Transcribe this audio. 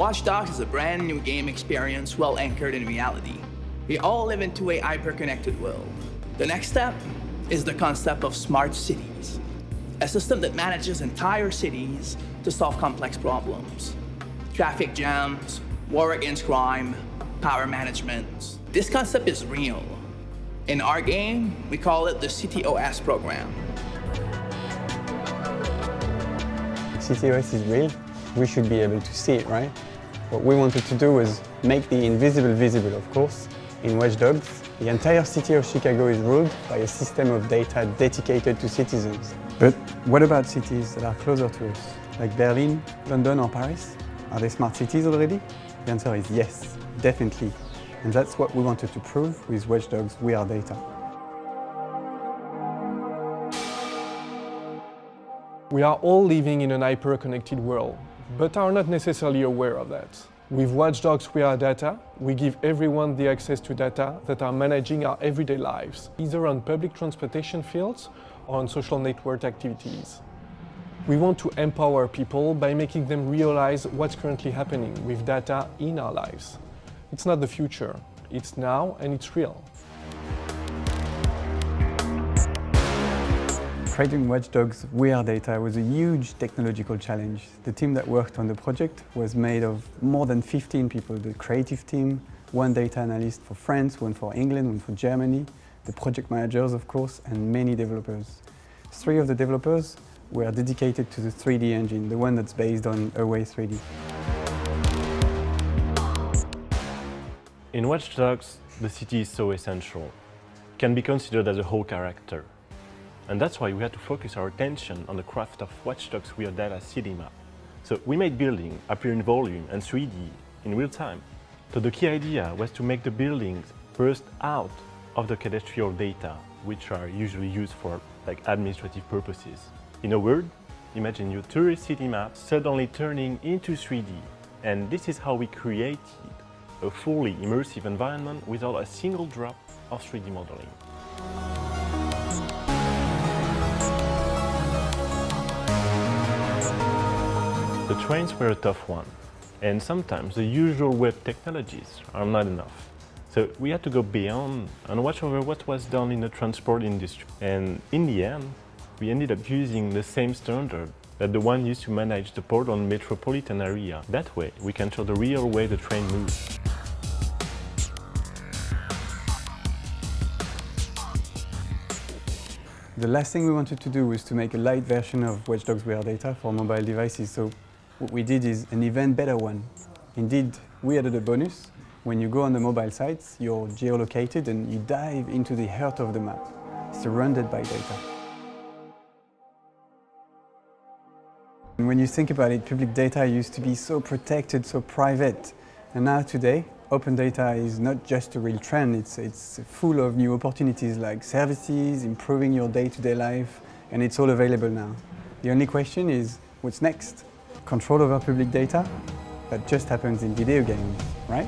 Watch Dogs is a brand new game experience well anchored in reality. We all live into a hyper-connected world. The next step is the concept of smart cities, a system that manages entire cities to solve complex problems. Traffic jams, war against crime, power management. This concept is real. In our game, we call it the CityOS program. CityOS is real. We should be able to see it, right? What we wanted to do was make the invisible visible, of course. In Watch Dogs, the entire city of Chicago is ruled by a system of data dedicated to citizens. But what about cities that are closer to us, like Berlin, London or Paris? Are they smart cities already? The answer is yes, definitely. And that's what we wanted to prove with Watch Dogs WeareData. We are all living in an hyper-connected world, but are not necessarily aware of that. With Watch Dogs WeareData, we give everyone the access to data that are managing our everyday lives, either on public transportation fields or on social network activities. We want to empower people by making them realize what's currently happening with data in our lives. It's not the future, it's now and it's real. Creating Watch Dogs WeareData was a huge technological challenge. The team that worked on the project was made of more than 15 people. The creative team, one data analyst for France, one for England, one for Germany, the project managers, of course, and many developers. 3 of the developers were dedicated to the 3D engine, the one that's based on Away 3D. In Watch Dogs, the city is so essential. It can be considered as a whole character. And that's why we had to focus our attention on the craft of Watch Dogs WeareData city map. So we made buildings appear in volume and 3D in real time. So the key idea was to make the buildings burst out of the cadastral data, which are usually used for administrative purposes. In a word, imagine your tourist city map suddenly turning into 3D. And this is how we created a fully immersive environment without a single drop of 3D modeling. The trains were a tough one, and sometimes the usual web technologies are not enough. So we had to go beyond and watch over what was done in the transport industry. And in the end, we ended up using the same standard that the one used to manage the Portland metropolitan area. That way, we can show the real way the train moves. The last thing we wanted to do was to make a light version of Watch Dogs WeareData for mobile devices. So what we did is an even better one. Indeed, we added a bonus. When you go on the mobile sites, you're geolocated and you dive into the heart of the map, surrounded by data. And when you think about it, public data used to be so protected, so private. And now today, open data is not just a real trend, it's full of new opportunities like services, improving your day-to-day life, and it's all available now. The only question is, what's next? Control over public data? That just happens in video games, right?